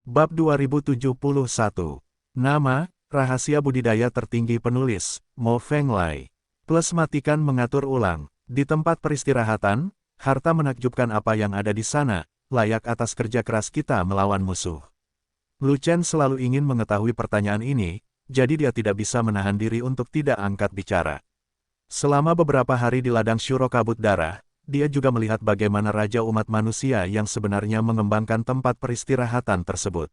Bab 2071. Nama, rahasia budidaya tertinggi penulis, Mo Feng Lai. Plus matikan mengatur ulang. Di tempat peristirahatan, harta menakjubkan apa yang ada di sana, layak atas kerja keras kita melawan musuh. Lu Chen selalu ingin mengetahui pertanyaan ini, jadi dia tidak bisa menahan diri untuk tidak angkat bicara. Selama beberapa hari di ladang Shuro Kabut Darah, dia juga melihat bagaimana Raja Umat Manusia yang sebenarnya mengembangkan tempat peristirahatan tersebut.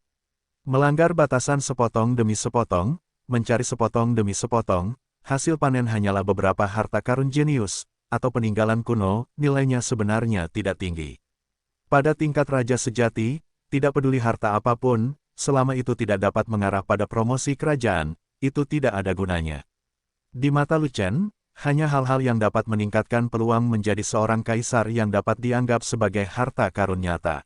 Melanggar batasan sepotong demi sepotong, mencari sepotong demi sepotong, hasil panen hanyalah beberapa harta karun jenius, atau peninggalan kuno, nilainya sebenarnya tidak tinggi. Pada tingkat Raja Sejati, tidak peduli harta apapun, selama itu tidak dapat mengarah pada promosi kerajaan, itu tidak ada gunanya. Di mata Lu Chen, hanya hal-hal yang dapat meningkatkan peluang menjadi seorang kaisar yang dapat dianggap sebagai harta karun nyata.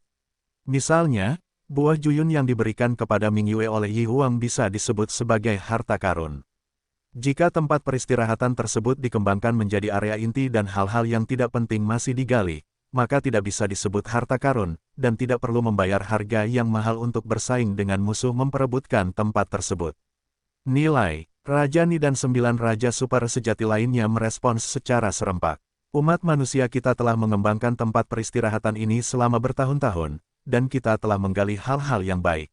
Misalnya, buah juyun yang diberikan kepada Ming Yue oleh Yi Huang bisa disebut sebagai harta karun. Jika tempat peristirahatan tersebut dikembangkan menjadi area inti dan hal-hal yang tidak penting masih digali, maka tidak bisa disebut harta karun, dan tidak perlu membayar harga yang mahal untuk bersaing dengan musuh memperebutkan tempat tersebut. Nilai Raja Ni dan 9 Raja Super sejati lainnya merespons secara serempak. Umat manusia kita telah mengembangkan tempat peristirahatan ini selama bertahun-tahun, dan kita telah menggali hal-hal yang baik.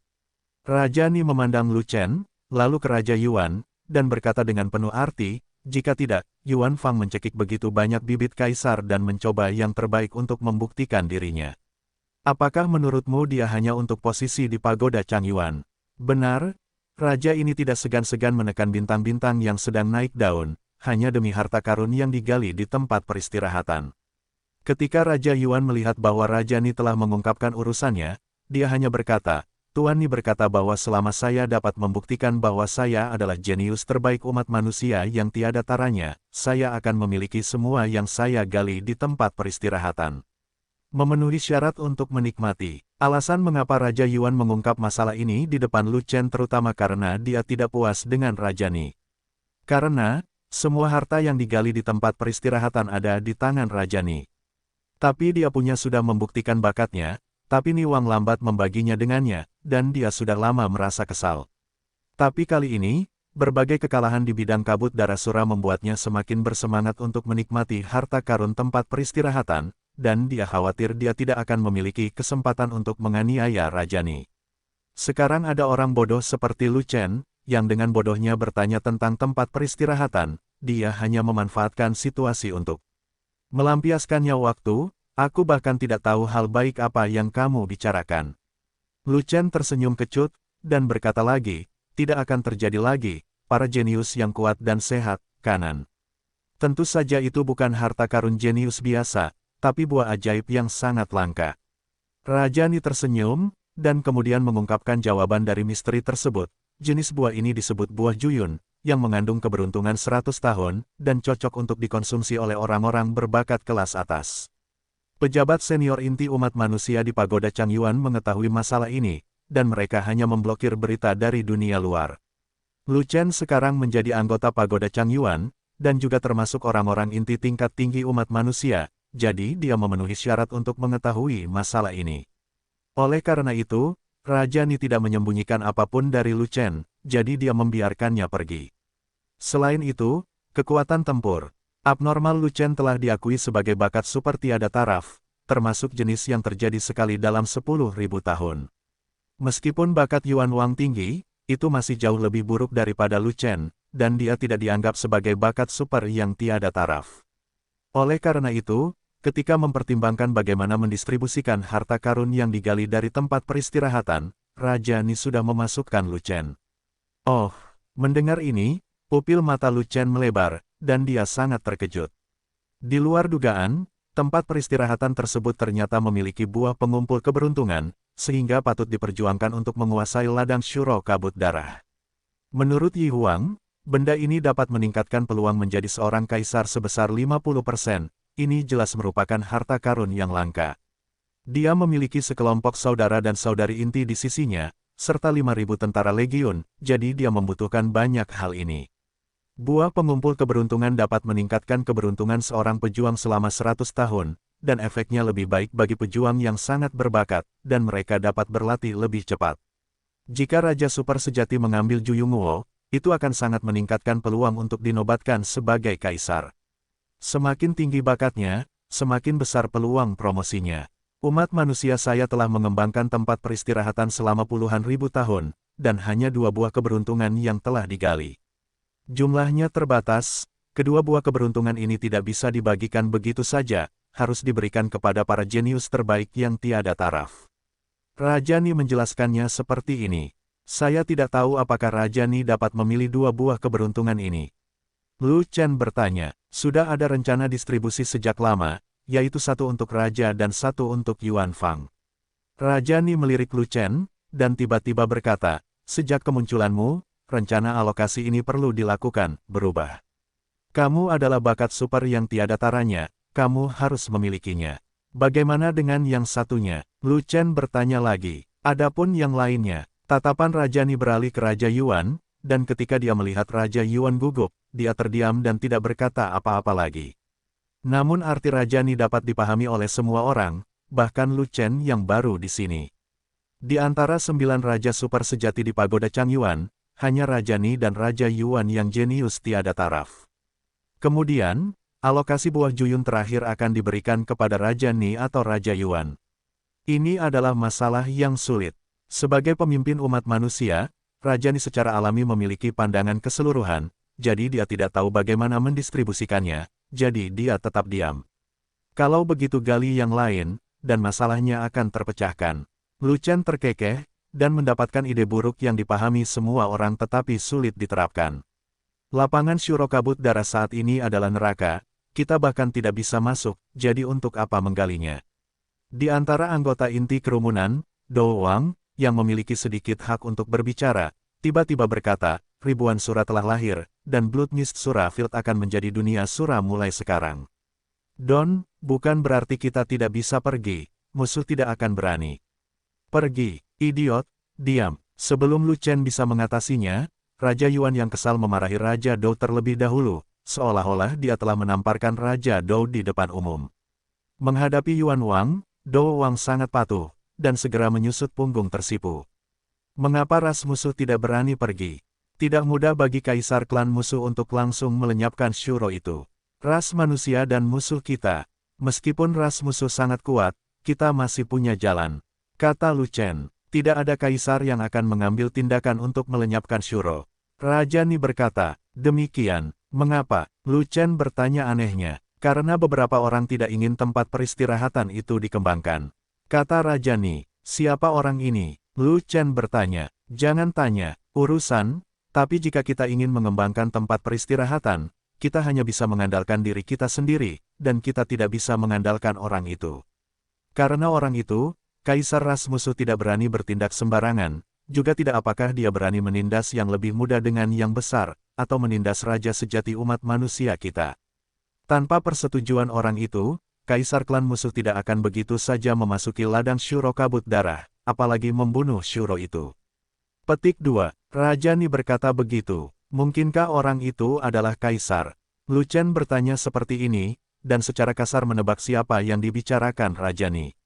Raja Ni memandang Lu Chen, lalu ke Raja Yuan, dan berkata dengan penuh arti, jika tidak, Yuan Fang mencekik begitu banyak bibit kaisar dan mencoba yang terbaik untuk membuktikan dirinya. Apakah menurutmu dia hanya untuk posisi di pagoda Changyuan? Benar? Raja ini tidak segan-segan menekan bintang-bintang yang sedang naik daun, hanya demi harta karun yang digali di tempat peristirahatan. Ketika Raja Yuan melihat bahwa Raja Ni telah mengungkapkan urusannya, dia hanya berkata, Tuan Ni berkata bahwa selama saya dapat membuktikan bahwa saya adalah jenius terbaik umat manusia yang tiada taranya, saya akan memiliki semua yang saya gali di tempat peristirahatan. Memenuhi syarat untuk menikmati. Alasan mengapa Raja Yuan mengungkap masalah ini di depan Lu Chen terutama karena dia tidak puas dengan Raja Ni. Karena, semua harta yang digali di tempat peristirahatan ada di tangan Raja Ni. Tapi dia sudah membuktikan bakatnya, tapi Ni Wang lambat membaginya dengannya, dan dia sudah lama merasa kesal. Tapi kali ini, berbagai kekalahan di bidang kabut darah sura membuatnya semakin bersemangat untuk menikmati harta karun tempat peristirahatan, dan dia khawatir dia tidak akan memiliki kesempatan untuk menganiaya Raja Ni. Sekarang ada orang bodoh seperti Lu Chen, yang dengan bodohnya bertanya tentang tempat peristirahatan, dia hanya memanfaatkan situasi untuk melampiaskannya waktu, aku bahkan tidak tahu hal baik apa yang kamu bicarakan. Lu Chen tersenyum kecut, dan berkata lagi, tidak akan terjadi lagi, para jenius yang kuat dan sehat, kanan. Tentu saja itu bukan harta karun jenius biasa, tapi buah ajaib yang sangat langka. Raja Ni tersenyum, dan kemudian mengungkapkan jawaban dari misteri tersebut. Jenis buah ini disebut buah juyun, yang mengandung keberuntungan 100 tahun, dan cocok untuk dikonsumsi oleh orang-orang berbakat kelas atas. Pejabat senior inti umat manusia di pagoda Changyuan mengetahui masalah ini, dan mereka hanya memblokir berita dari dunia luar. Lu Chen sekarang menjadi anggota pagoda Changyuan, dan juga termasuk orang-orang inti tingkat tinggi umat manusia, jadi dia memenuhi syarat untuk mengetahui masalah ini. Oleh karena itu, Raja Ni tidak menyembunyikan apapun dari Lu Chen, jadi dia membiarkannya pergi. Selain itu, kekuatan tempur abnormal Lu Chen telah diakui sebagai bakat super tiada taraf, termasuk jenis yang terjadi sekali dalam 10.000 tahun. Meskipun bakat Yuan Wang tinggi, itu masih jauh lebih buruk daripada Lu Chen, dan dia tidak dianggap sebagai bakat super yang tiada taraf. Oleh karena itu, ketika mempertimbangkan bagaimana mendistribusikan harta karun yang digali dari tempat peristirahatan, Raja Ni sudah memasukkan Lu Chen. Oh, mendengar ini, pupil mata Lu Chen melebar, dan dia sangat terkejut. Di luar dugaan, tempat peristirahatan tersebut ternyata memiliki buah pengumpul keberuntungan, sehingga patut diperjuangkan untuk menguasai ladang Shuro Kabut Darah. Menurut Yi Huang, benda ini dapat meningkatkan peluang menjadi seorang kaisar sebesar 50%. Ini jelas merupakan harta karun yang langka. Dia memiliki sekelompok saudara dan saudari inti di sisinya, serta 5.000 tentara legiun, jadi dia membutuhkan banyak hal ini. Buah pengumpul keberuntungan dapat meningkatkan keberuntungan seorang pejuang selama 100 tahun, dan efeknya lebih baik bagi pejuang yang sangat berbakat, dan mereka dapat berlatih lebih cepat. Jika Raja Super Sejati mengambil Juyunguo, itu akan sangat meningkatkan peluang untuk dinobatkan sebagai kaisar. Semakin tinggi bakatnya, semakin besar peluang promosinya. Umat manusia saya telah mengembangkan tempat peristirahatan selama puluhan ribu tahun, dan hanya 2 buah keberuntungan yang telah digali. Jumlahnya terbatas, kedua buah keberuntungan ini tidak bisa dibagikan begitu saja, harus diberikan kepada para jenius terbaik yang tiada taraf. Raja Ni menjelaskannya seperti ini. Saya tidak tahu apakah Raja Ni dapat memilih 2 buah keberuntungan ini. Lu Chen bertanya, sudah ada rencana distribusi sejak lama, yaitu 1 untuk Raja dan 1 untuk Yuan Fang. Raja Ni melirik Lu Chen, dan tiba-tiba berkata, sejak kemunculanmu, rencana alokasi ini perlu dilakukan, berubah. Kamu adalah bakat super yang tiada taranya, kamu harus memilikinya. Bagaimana dengan yang satunya? Lu Chen bertanya lagi. Adapun yang lainnya, tatapan Raja Ni beralih ke Raja Yuan, dan ketika dia melihat Raja Yuan gugup, dia terdiam dan tidak berkata apa-apa lagi. Namun arti Raja Ni dapat dipahami oleh semua orang, bahkan Lu Chen yang baru di sini. Di antara 9 Raja Super Sejati di Pagoda Changyuan, hanya Raja Ni dan Raja Yuan yang jenius tiada taraf. Kemudian, alokasi buah Juyun terakhir akan diberikan kepada Raja Ni atau Raja Yuan. Ini adalah masalah yang sulit. Sebagai pemimpin umat manusia, Raja Ni secara alami memiliki pandangan keseluruhan, jadi dia tidak tahu bagaimana mendistribusikannya, jadi dia tetap diam. Kalau begitu gali yang lain, dan masalahnya akan terpecahkan. Lu Chen terkekeh, dan mendapatkan ide buruk yang dipahami semua orang tetapi sulit diterapkan. Lapangan Shuro Kabut Darah saat ini adalah neraka, kita bahkan tidak bisa masuk, jadi untuk apa menggalinya? Di antara anggota inti kerumunan, Dou Wang, yang memiliki sedikit hak untuk berbicara, tiba-tiba berkata, ribuan sura telah lahir, dan Blood Mist Sura Field akan menjadi dunia sura mulai sekarang. Don, bukan berarti kita tidak bisa pergi, musuh tidak akan berani. Pergi, idiot, diam. Sebelum Lu Chen bisa mengatasinya, Raja Yuan yang kesal memarahi Raja Dou terlebih dahulu, seolah-olah dia telah menamparkan Raja Dou di depan umum. Menghadapi Yuan Wang, Dou Wang sangat patuh, dan segera menyusut punggung tersipu. Mengapa ras musuh tidak berani pergi? Tidak mudah bagi kaisar klan musuh untuk langsung melenyapkan Shuro itu. Ras manusia dan musuh kita. Meskipun ras musuh sangat kuat, kita masih punya jalan. Kata Lu Chen, tidak ada kaisar yang akan mengambil tindakan untuk melenyapkan Shuro. Raja Ni berkata, demikian, mengapa? Lu Chen bertanya anehnya, karena beberapa orang tidak ingin tempat peristirahatan itu dikembangkan. Kata Raja Ni, siapa orang ini? Lu Chen bertanya, jangan tanya, urusan, tapi jika kita ingin mengembangkan tempat peristirahatan, kita hanya bisa mengandalkan diri kita sendiri, dan kita tidak bisa mengandalkan orang itu. Karena orang itu, Kaisar ras musuh tidak berani bertindak sembarangan, juga tidak apakah dia berani menindas yang lebih muda dengan yang besar, atau menindas Raja Sejati umat manusia kita. Tanpa persetujuan orang itu, Kaisar klan musuh tidak akan begitu saja memasuki ladang Shuro Kabut Darah, apalagi membunuh Shuro itu. Petik 2. Raja Ni berkata begitu, mungkinkah orang itu adalah Kaisar? Lu Chen bertanya seperti ini, dan secara kasar menebak siapa yang dibicarakan Raja Ni.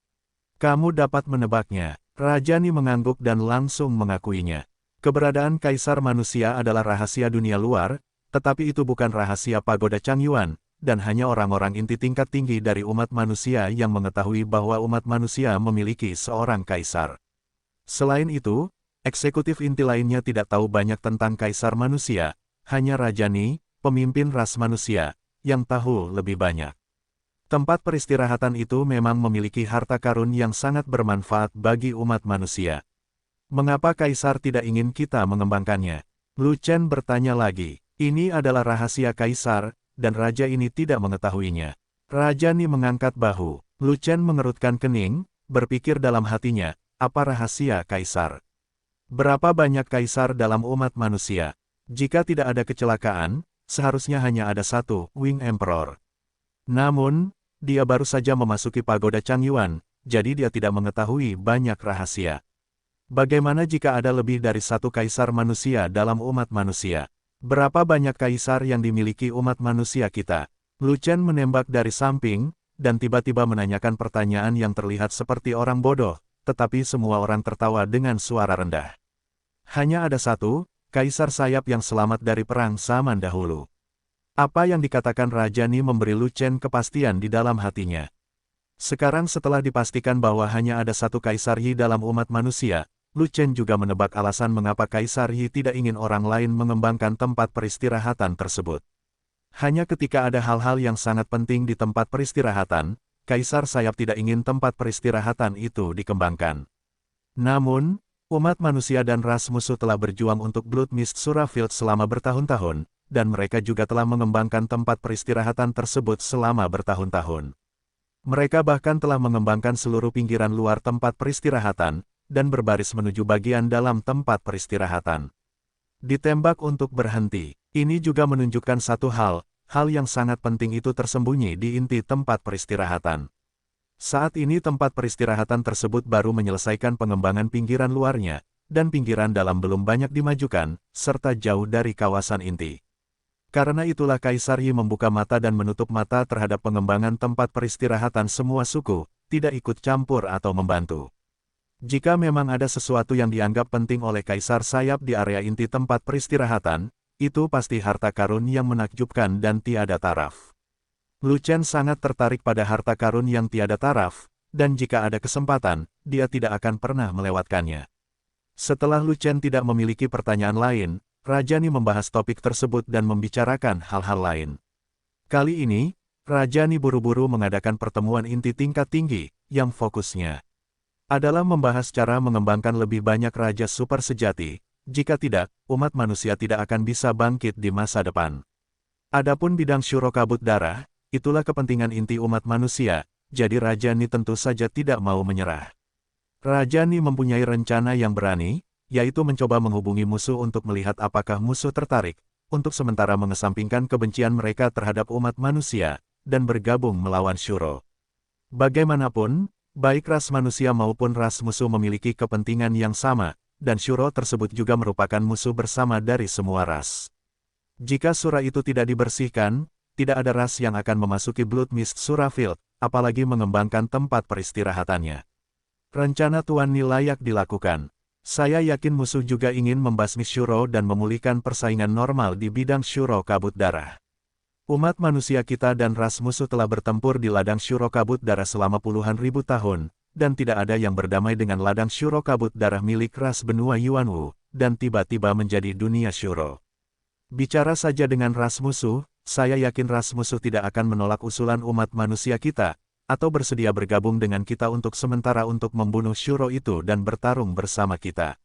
Kamu dapat menebaknya. Raja Ni mengangguk dan langsung mengakuinya. Keberadaan Kaisar manusia adalah rahasia dunia luar, tetapi itu bukan rahasia Pagoda Changyuan, dan hanya orang-orang inti tingkat tinggi dari umat manusia yang mengetahui bahwa umat manusia memiliki seorang Kaisar. Selain itu, eksekutif inti lainnya tidak tahu banyak tentang Kaisar manusia, hanya Raja Ni, pemimpin ras manusia, yang tahu lebih banyak. Tempat peristirahatan itu memang memiliki harta karun yang sangat bermanfaat bagi umat manusia. Mengapa Kaisar tidak ingin kita mengembangkannya? Lu Chen bertanya lagi. Ini adalah rahasia Kaisar, dan Raja ini tidak mengetahuinya. Raja Ni mengangkat bahu. Lu Chen mengerutkan kening, berpikir dalam hatinya, apa rahasia Kaisar? Berapa banyak Kaisar dalam umat manusia? Jika tidak ada kecelakaan, seharusnya hanya ada satu, Wing Emperor. Namun, dia baru saja memasuki Pagoda Changyuan, jadi dia tidak mengetahui banyak rahasia. Bagaimana jika ada lebih dari satu kaisar manusia dalam umat manusia? Berapa banyak kaisar yang dimiliki umat manusia kita? Lu Chen menembak dari samping, dan tiba-tiba menanyakan pertanyaan yang terlihat seperti orang bodoh, tetapi semua orang tertawa dengan suara rendah. Hanya ada satu, Kaisar Sayap yang selamat dari perang zaman dahulu. Apa yang dikatakan Raja Ni memberi Lu Chen kepastian di dalam hatinya. Sekarang setelah dipastikan bahwa hanya ada satu Kaisar Yi dalam umat manusia, Lu Chen juga menebak alasan mengapa Kaisar Yi tidak ingin orang lain mengembangkan tempat peristirahatan tersebut. Hanya ketika ada hal-hal yang sangat penting di tempat peristirahatan, Kaisar Sayap tidak ingin tempat peristirahatan itu dikembangkan. Namun, umat manusia dan ras musuh telah berjuang untuk Blood Mist Surafield selama bertahun-tahun, dan mereka juga telah mengembangkan tempat peristirahatan tersebut selama bertahun-tahun. Mereka bahkan telah mengembangkan seluruh pinggiran luar tempat peristirahatan, dan berbaris menuju bagian dalam tempat peristirahatan. Ditembak untuk berhenti. Ini juga menunjukkan satu hal yang sangat penting itu tersembunyi di inti tempat peristirahatan. Saat ini tempat peristirahatan tersebut baru menyelesaikan pengembangan pinggiran luarnya, dan pinggiran dalam belum banyak dimajukan, serta jauh dari kawasan inti. Karena itulah Kaisar Yi membuka mata dan menutup mata terhadap pengembangan tempat peristirahatan semua suku, tidak ikut campur atau membantu. Jika memang ada sesuatu yang dianggap penting oleh Kaisar Sayap di area inti tempat peristirahatan, itu pasti harta karun yang menakjubkan dan tiada taraf. Lu Chen sangat tertarik pada harta karun yang tiada taraf, dan jika ada kesempatan, dia tidak akan pernah melewatkannya. Setelah Lu Chen tidak memiliki pertanyaan lain, Raja Ni membahas topik tersebut dan membicarakan hal-hal lain. Kali ini, Raja Ni buru-buru mengadakan pertemuan inti tingkat tinggi, yang fokusnya adalah membahas cara mengembangkan lebih banyak Raja Super Sejati. Jika tidak, umat manusia tidak akan bisa bangkit di masa depan. Adapun bidang Shuro Kabut Darah, itulah kepentingan inti umat manusia, jadi Raja Ni tentu saja tidak mau menyerah. Raja Ni mempunyai rencana yang berani, yaitu mencoba menghubungi musuh untuk melihat apakah musuh tertarik, untuk sementara mengesampingkan kebencian mereka terhadap umat manusia, dan bergabung melawan Shuro. Bagaimanapun, baik ras manusia maupun ras musuh memiliki kepentingan yang sama, dan Shuro tersebut juga merupakan musuh bersama dari semua ras. Jika Sura itu tidak dibersihkan, tidak ada ras yang akan memasuki Blood Mist Surafield, apalagi mengembangkan tempat peristirahatannya. Rencana Tuan Ni layak dilakukan. Saya yakin musuh juga ingin membasmi Shuro dan memulihkan persaingan normal di bidang Shuro Kabut Darah. Umat manusia kita dan ras musuh telah bertempur di ladang Shuro Kabut Darah selama puluhan ribu tahun, dan tidak ada yang berdamai dengan ladang Shuro Kabut Darah milik ras benua Yuanwu, dan tiba-tiba menjadi dunia Shuro. Bicara saja dengan ras musuh, saya yakin ras musuh tidak akan menolak usulan umat manusia kita, atau bersedia bergabung dengan kita untuk sementara untuk membunuh Shuro itu dan bertarung bersama kita.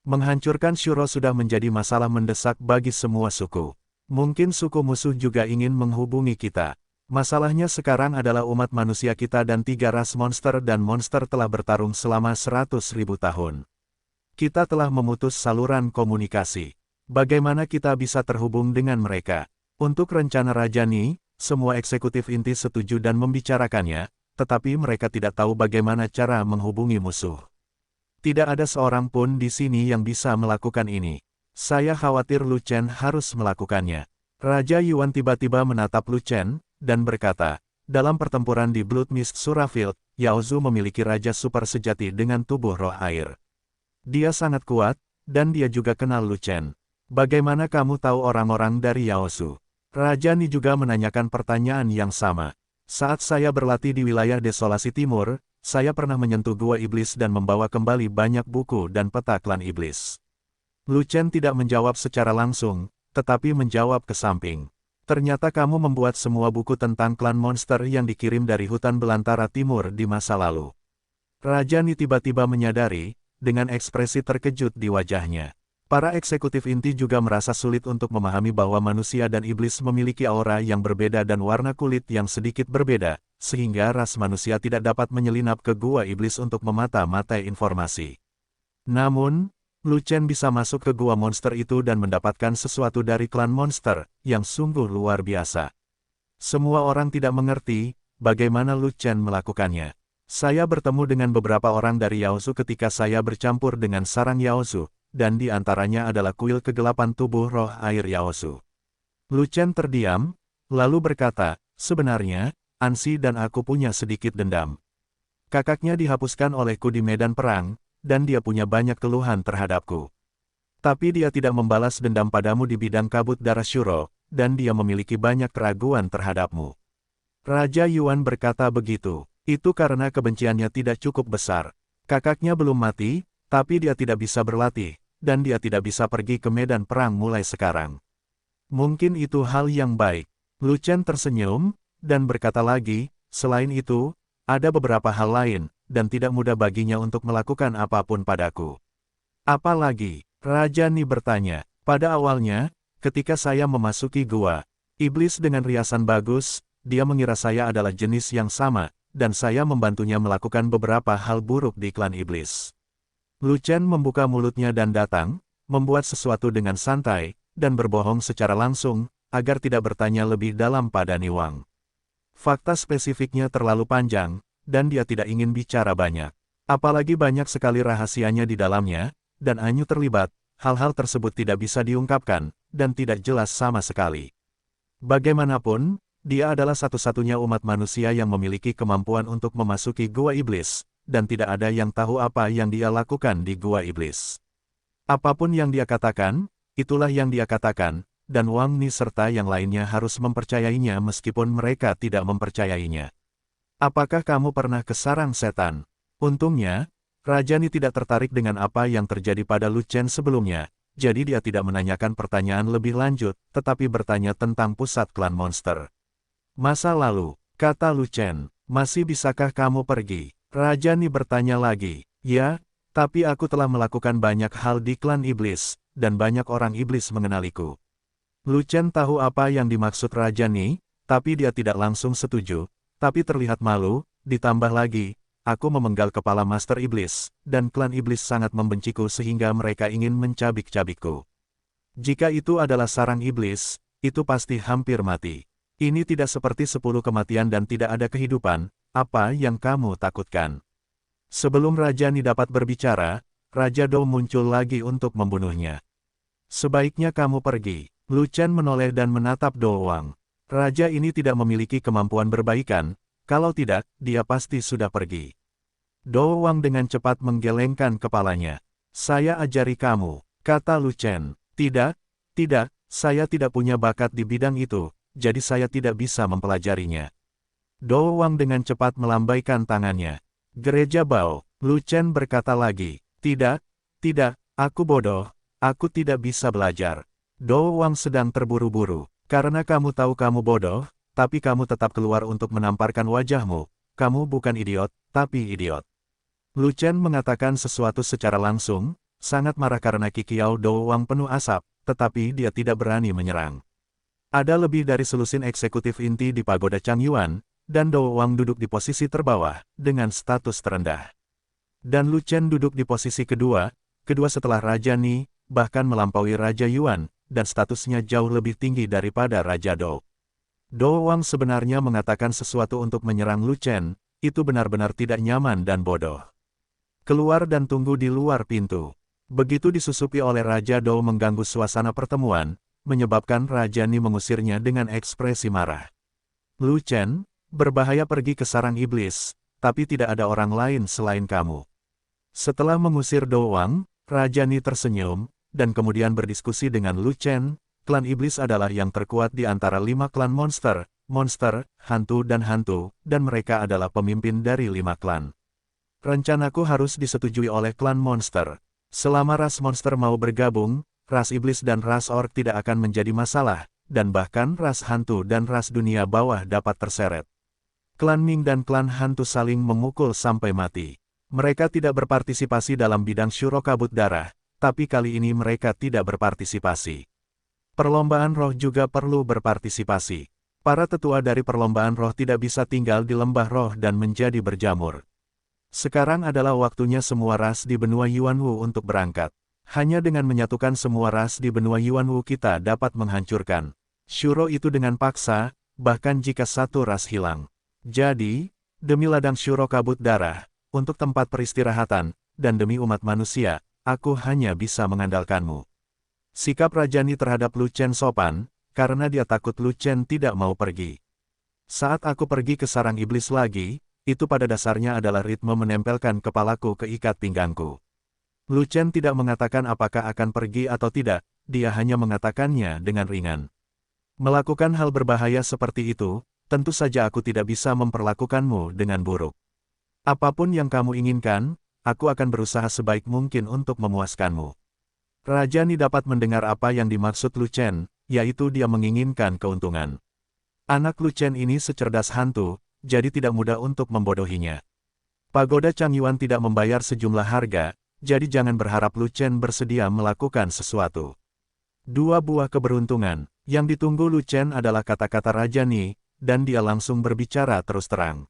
Menghancurkan Shuro sudah menjadi masalah mendesak bagi semua suku. Mungkin suku musuh juga ingin menghubungi kita. Masalahnya sekarang adalah umat manusia kita dan 3 ras monster dan monster telah bertarung selama 100.000 tahun. Kita telah memutus saluran komunikasi. Bagaimana kita bisa terhubung dengan mereka? Untuk rencana Raja Ni, semua eksekutif inti setuju dan membicarakannya, tetapi mereka tidak tahu bagaimana cara menghubungi musuh. Tidak ada seorang pun di sini yang bisa melakukan ini. Saya khawatir Lu Chen harus melakukannya. Raja Yuan tiba-tiba menatap Lu Chen, dan berkata, dalam pertempuran di Blood Mist Surafield, Yao Zu memiliki Raja Super Sejati dengan tubuh roh air. Dia sangat kuat, dan dia juga kenal Lu Chen. Bagaimana kamu tahu orang-orang dari Yao Zu? Raja Ni juga menanyakan pertanyaan yang sama. Saat saya berlatih di wilayah Desolasi Timur, saya pernah menyentuh Gua Iblis dan membawa kembali banyak buku dan peta klan iblis. Lu Chen tidak menjawab secara langsung, tetapi menjawab ke samping. Ternyata kamu membuat semua buku tentang klan monster yang dikirim dari hutan belantara timur di masa lalu. Raja Ni tiba-tiba menyadari, dengan ekspresi terkejut di wajahnya. Para eksekutif inti juga merasa sulit untuk memahami bahwa manusia dan iblis memiliki aura yang berbeda dan warna kulit yang sedikit berbeda, sehingga ras manusia tidak dapat menyelinap ke gua iblis untuk memata-matai informasi. Namun, Lu Chen bisa masuk ke gua monster itu dan mendapatkan sesuatu dari klan monster, yang sungguh luar biasa. Semua orang tidak mengerti, bagaimana Lu Chen melakukannya. Saya bertemu dengan beberapa orang dari Yao Zu ketika saya bercampur dengan sarang Yao Zu, dan di antaranya adalah kuil kegelapan tubuh roh air Yao Zu. Lu Chen terdiam, lalu berkata, sebenarnya, Ansi dan aku punya sedikit dendam. Kakaknya dihapuskan olehku di medan perang, dan dia punya banyak keluhan terhadapku. Tapi dia tidak membalas dendam padamu di bidang kabut darah Shuro, dan dia memiliki banyak keraguan terhadapmu. Raja Yuan berkata begitu. Itu karena kebenciannya tidak cukup besar. Kakaknya belum mati, tapi dia tidak bisa berlatih, dan dia tidak bisa pergi ke medan perang mulai sekarang. Mungkin itu hal yang baik. Lu Chen tersenyum, dan berkata lagi, selain itu, ada beberapa hal lain, dan tidak mudah baginya untuk melakukan apapun padaku. Apalagi? Raja Ni bertanya. Pada awalnya, ketika saya memasuki gua iblis dengan riasan bagus, dia mengira saya adalah jenis yang sama, dan saya membantunya melakukan beberapa hal buruk di klan iblis. Lu Chen membuka mulutnya dan datang, membuat sesuatu dengan santai, dan berbohong secara langsung, agar tidak bertanya lebih dalam pada Niwang. Fakta spesifiknya terlalu panjang, dan dia tidak ingin bicara banyak. Apalagi banyak sekali rahasianya di dalamnya, dan Anyu terlibat, hal-hal tersebut tidak bisa diungkapkan, dan tidak jelas sama sekali. Bagaimanapun, dia adalah satu-satunya umat manusia yang memiliki kemampuan untuk memasuki gua iblis, dan tidak ada yang tahu apa yang dia lakukan di gua iblis. Apapun yang dia katakan, itulah yang dia katakan, dan Wang Ni serta yang lainnya harus mempercayainya meskipun mereka tidak mempercayainya. Apakah kamu pernah ke sarang setan? Untungnya, Raja Ni tidak tertarik dengan apa yang terjadi pada Lu Chen sebelumnya, jadi dia tidak menanyakan pertanyaan lebih lanjut, tetapi bertanya tentang pusat klan monster. Masa lalu, kata Lu Chen, masih bisakah kamu pergi? Raja Ni bertanya lagi, ya, tapi aku telah melakukan banyak hal di klan iblis, dan banyak orang iblis mengenaliku. Lu Chen tahu apa yang dimaksud Raja Ni, tapi dia tidak langsung setuju, tapi terlihat malu, ditambah lagi, aku memenggal kepala Master Iblis, dan klan iblis sangat membenciku sehingga mereka ingin mencabik-cabikku. Jika itu adalah sarang iblis, itu pasti hampir mati. Ini tidak seperti 10 kematian dan tidak ada kehidupan, apa yang kamu takutkan? Sebelum Raja Ni dapat berbicara, Raja Dou muncul lagi untuk membunuhnya. Sebaiknya kamu pergi. Lu Chen menoleh dan menatap Dou Wang. Raja ini tidak memiliki kemampuan berbaikan, kalau tidak, dia pasti sudah pergi. Dou Wang dengan cepat menggelengkan kepalanya. Saya ajari kamu, kata Lu Chen. Tidak, saya tidak punya bakat di bidang itu, jadi saya tidak bisa mempelajarinya. Dou Wang dengan cepat melambaikan tangannya. Gereja Bao, Lu Chen berkata lagi. Tidak, aku bodoh, aku tidak bisa belajar. Dou Wang sedang terburu-buru. Karena kamu tahu kamu bodoh, tapi kamu tetap keluar untuk menamparkan wajahmu. Kamu bukan idiot, tapi idiot. Lu Chen mengatakan sesuatu secara langsung, sangat marah karena kikiau Dou Wang penuh asap, tetapi dia tidak berani menyerang. Ada lebih dari selusin eksekutif inti di pagoda Changyuan, dan Dou Wang duduk di posisi terbawah, dengan status terendah. Dan Lu Chen duduk di posisi kedua setelah Raja Ni, bahkan melampaui Raja Yuan, dan statusnya jauh lebih tinggi daripada Raja Dou. Dou Wang sebenarnya mengatakan sesuatu untuk menyerang Lu Chen, itu benar-benar tidak nyaman dan bodoh. Keluar dan tunggu di luar pintu. Begitu disusupi oleh Raja Dou mengganggu suasana pertemuan, menyebabkan Raja Ni mengusirnya dengan ekspresi marah. Lu Chen, berbahaya pergi ke sarang iblis, tapi tidak ada orang lain selain kamu. Setelah mengusir Dou Wang, Raja Ni tersenyum, dan kemudian berdiskusi dengan Lu Chen. Klan iblis adalah yang terkuat di antara 5 klan monster, hantu, dan mereka adalah pemimpin dari 5 klan. Rencanaku harus disetujui oleh klan monster. Selama ras monster mau bergabung, ras iblis dan ras orc tidak akan menjadi masalah, dan bahkan ras hantu dan ras dunia bawah dapat terseret. Klan Ming dan klan hantu saling memukul sampai mati. Mereka tidak berpartisipasi dalam bidang Shuro kabut darah, tapi kali ini mereka tidak berpartisipasi. Perlombaan roh juga perlu berpartisipasi. Para tetua dari perlombaan roh tidak bisa tinggal di lembah roh dan menjadi berjamur. Sekarang adalah waktunya semua ras di benua Yuanwu untuk berangkat. Hanya dengan menyatukan semua ras di benua Yuanwu kita dapat menghancurkan Shuro itu dengan paksa, bahkan jika satu ras hilang. Jadi, demi ladang Shuro kabut darah, untuk tempat peristirahatan, dan demi umat manusia, aku hanya bisa mengandalkanmu. Sikap Raja Ni terhadap Lu Chen sopan, karena dia takut Lu Chen tidak mau pergi. Saat aku pergi ke sarang iblis lagi, itu pada dasarnya adalah ritme menempelkan kepalaku ke ikat pinggangku. Lu Chen tidak mengatakan apakah akan pergi atau tidak, dia hanya mengatakannya dengan ringan. Melakukan hal berbahaya seperti itu, tentu saja aku tidak bisa memperlakukanmu dengan buruk. Apapun yang kamu inginkan, aku akan berusaha sebaik mungkin untuk memuaskanmu. Raja Ni dapat mendengar apa yang dimaksud Lu Chen, yaitu dia menginginkan keuntungan. Anak Lu Chen ini secerdas hantu, jadi tidak mudah untuk membodohinya. Pagoda Changyuan tidak membayar sejumlah harga, jadi jangan berharap Lu Chen bersedia melakukan sesuatu. 2 buah keberuntungan, yang ditunggu Lu Chen adalah kata-kata Raja Ni, dan dia langsung berbicara terus terang.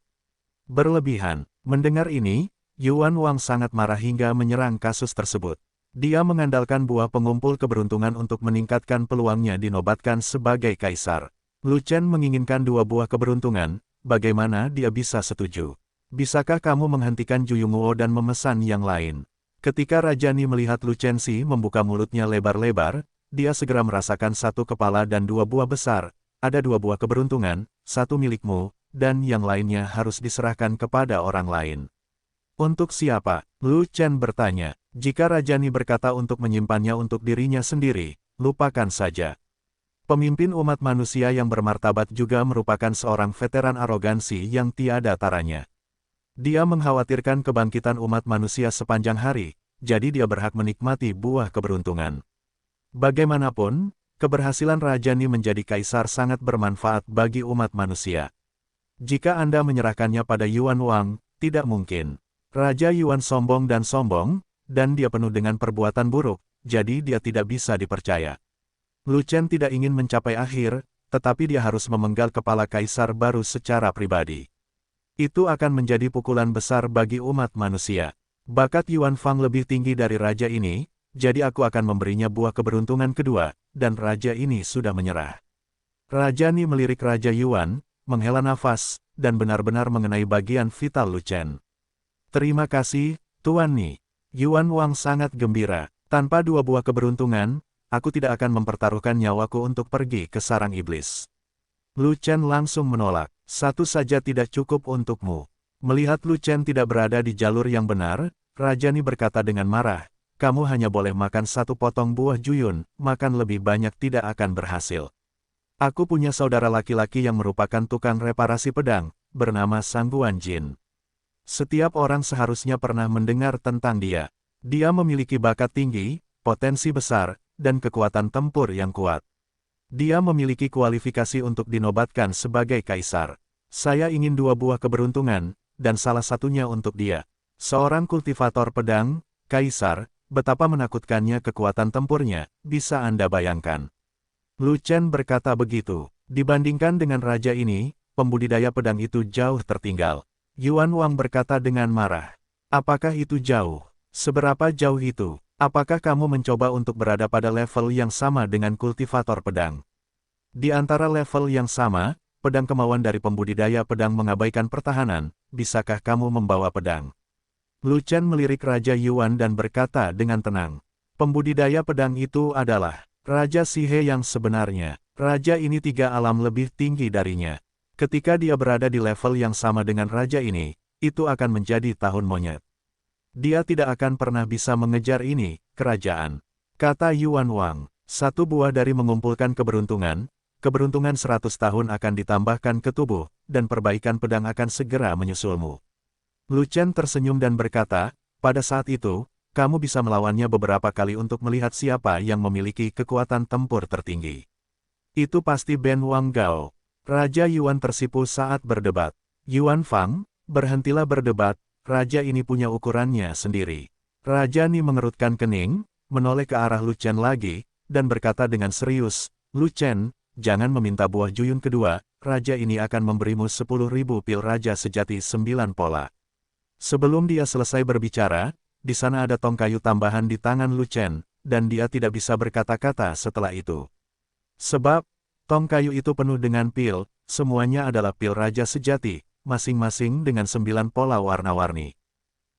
Berlebihan. Mendengar ini, Yuan Wang sangat marah hingga menyerang kasus tersebut. Dia mengandalkan buah pengumpul keberuntungan untuk meningkatkan peluangnya dinobatkan sebagai kaisar. Lu Chen menginginkan 2 buah keberuntungan, bagaimana dia bisa setuju? Bisakah kamu menghentikan Juyung Wo dan memesan yang lain? Ketika Raja Ni melihat Lu Chen Si membuka mulutnya lebar-lebar, dia segera merasakan 1 kepala dan 2 buah besar. Ada 2 buah keberuntungan, 1 milikmu, dan yang lainnya harus diserahkan kepada orang lain. Untuk siapa? Lu Chen bertanya. Jika Raja Ni berkata untuk menyimpannya untuk dirinya sendiri, lupakan saja. Pemimpin umat manusia yang bermartabat juga merupakan seorang veteran arogansi yang tiada taranya. Dia mengkhawatirkan kebangkitan umat manusia sepanjang hari, jadi dia berhak menikmati buah keberuntungan. Bagaimanapun, keberhasilan Raja Ni menjadi kaisar sangat bermanfaat bagi umat manusia. Jika Anda menyerahkannya pada Yuan Wang, tidak mungkin. Raja Yuan sombong, dan dia penuh dengan perbuatan buruk, jadi dia tidak bisa dipercaya. Lu Chen tidak ingin mencapai akhir, tetapi dia harus memenggal kepala kaisar baru secara pribadi. Itu akan menjadi pukulan besar bagi umat manusia. Bakat Yuan Fang lebih tinggi dari raja ini, jadi aku akan memberinya buah keberuntungan kedua, dan raja ini sudah menyerah. Raja Ni melirik Raja Yuan, menghela nafas, dan benar-benar mengenai bagian vital Lu Chen. Terima kasih, Tuan Ni. Yuan Wang sangat gembira. Tanpa 2 buah keberuntungan, aku tidak akan mempertaruhkan nyawaku untuk pergi ke sarang iblis. Lu Chen langsung menolak. 1 saja tidak cukup untukmu. Melihat Lu Chen tidak berada di jalur yang benar, Raja Ni berkata dengan marah, kamu hanya boleh makan 1 potong buah juyun, makan lebih banyak tidak akan berhasil. Aku punya saudara laki-laki yang merupakan tukang reparasi pedang, bernama Sangguan Jin. Setiap orang seharusnya pernah mendengar tentang dia. Dia memiliki bakat tinggi, potensi besar, dan kekuatan tempur yang kuat. Dia memiliki kualifikasi untuk dinobatkan sebagai kaisar. Saya ingin 2 buah keberuntungan, dan salah satunya untuk dia. Seorang kultivator pedang, kaisar, betapa menakutkannya kekuatan tempurnya, bisa Anda bayangkan. Lu Chen berkata begitu. Dibandingkan dengan raja ini, pembudidaya pedang itu jauh tertinggal. Yuan Wang berkata dengan marah. Apakah itu jauh? Seberapa jauh itu? Apakah kamu mencoba untuk berada pada level yang sama dengan kultivator pedang? Di antara level yang sama, pedang kemauan dari pembudidaya pedang mengabaikan pertahanan, bisakah kamu membawa pedang? Lu Chen melirik Raja Yuan dan berkata dengan tenang. Pembudidaya pedang itu adalah Raja Sihe yang sebenarnya. Raja ini 3 alam lebih tinggi darinya. Ketika dia berada di level yang sama dengan raja ini, itu akan menjadi tahun monyet. Dia tidak akan pernah bisa mengejar ini, kerajaan. Kata Yuan Wang, 1 buah dari mengumpulkan keberuntungan 100 tahun akan ditambahkan ke tubuh, dan perbaikan pedang akan segera menyusulmu. Lu Chen tersenyum dan berkata, pada saat itu, kamu bisa melawannya beberapa kali untuk melihat siapa yang memiliki kekuatan tempur tertinggi. Itu pasti Ben Wang Gao. Raja Yuan tersipu saat berdebat. Yuan Fang, berhentilah berdebat, raja ini punya ukurannya sendiri. Raja Ni mengerutkan kening, menoleh ke arah Lu Chen lagi, dan berkata dengan serius, Lu Chen, jangan meminta buah juyun kedua, raja ini akan memberimu 10.000 pil raja sejati 9 pola. Sebelum dia selesai berbicara, di sana ada tong kayu tambahan di tangan Lu Chen, dan dia tidak bisa berkata-kata setelah itu. Sebab, tong kayu itu penuh dengan pil, semuanya adalah pil raja sejati, masing-masing dengan 9 pola warna-warni.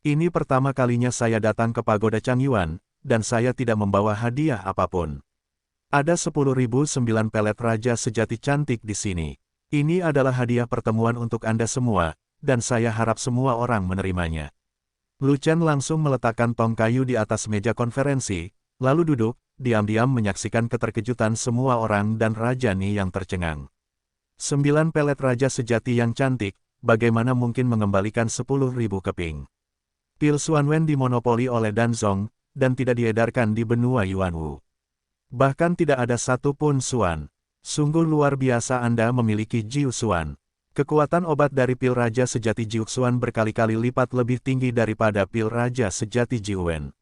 Ini pertama kalinya saya datang ke Pagoda Changyuan, dan saya tidak membawa hadiah apapun. Ada 10.009 pelet raja sejati cantik di sini. Ini adalah hadiah pertemuan untuk Anda semua, dan saya harap semua orang menerimanya. Lu Chen langsung meletakkan tong kayu di atas meja konferensi, lalu duduk, diam-diam menyaksikan keterkejutan semua orang dan Raja Ni yang tercengang. 9 pelet raja sejati yang cantik, bagaimana mungkin mengembalikan 10.000 keping? Pil Xuanwen dimonopoli oleh Dan Zong, dan tidak diedarkan di benua Yuanwu. Bahkan tidak ada satu pun Xuan. Sungguh luar biasa Anda memiliki Jiu Xuan. Kekuatan obat dari pil raja sejati Jiu Xuan berkali-kali lipat lebih tinggi daripada pil raja sejati Jiu Wen.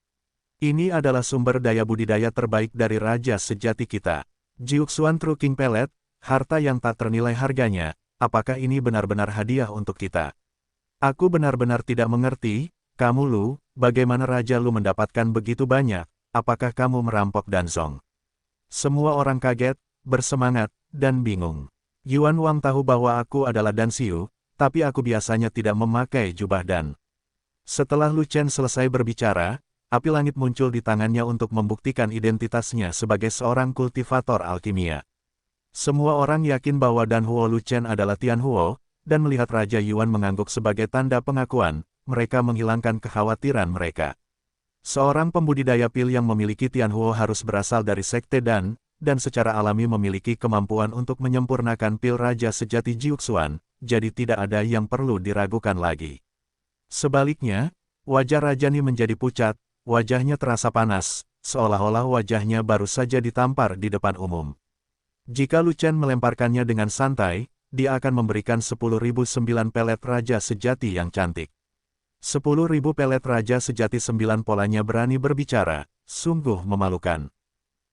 Ini adalah sumber daya budidaya terbaik dari raja sejati kita. Jiu Xuan True King Pellet, harta yang tak ternilai harganya, apakah ini benar-benar hadiah untuk kita? Aku benar-benar tidak mengerti, kamu Lu, bagaimana Raja Lu mendapatkan begitu banyak, apakah kamu merampok Dan Zong? Semua orang kaget, bersemangat, dan bingung. Yuan Wang tahu bahwa aku adalah Dan Xiu, tapi aku biasanya tidak memakai jubah Dan. Setelah Lu Chen selesai berbicara, api langit muncul di tangannya untuk membuktikan identitasnya sebagai seorang kultivator alkimia. Semua orang yakin bahwa Dan Huo Lu Chen adalah Tian Huo, dan melihat Raja Yuan mengangguk sebagai tanda pengakuan, mereka menghilangkan kekhawatiran mereka. Seorang pembudidaya pil yang memiliki Tian Huo harus berasal dari Sekte Dan, dan secara alami memiliki kemampuan untuk menyempurnakan pil Raja sejati Jiu Xuan, jadi tidak ada yang perlu diragukan lagi. Sebaliknya, wajah Raja Ni menjadi pucat, wajahnya terasa panas, seolah-olah wajahnya baru saja ditampar di depan umum. Jika Lu Chen melemparkannya dengan santai, dia akan memberikan 10.009 pelet raja sejati yang cantik. 10.000 pelet raja sejati 9 polanya berani berbicara, sungguh memalukan.